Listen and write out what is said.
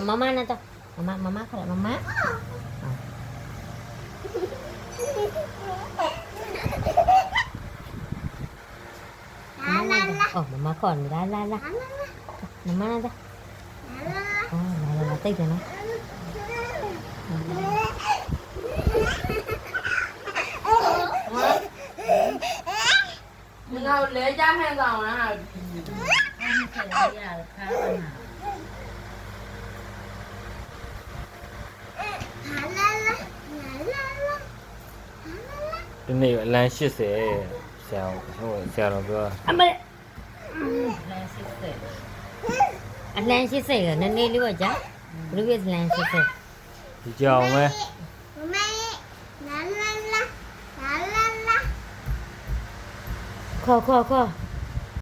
Mama na to. Mama ka na, mama. Oh, mama kon, la. Mama na to. Oh, la, tay ka na. 你看我来家看早上啊，ဒီနေ့အလန်80ဆရာဆရာတော်ပြော အမလေးအလန်ရှိစေကနည်းနည်းလေးပါကြာဘယ်လိုလဲလန်ရှိစေ ဒီကြောင်ပဲ ခေါ်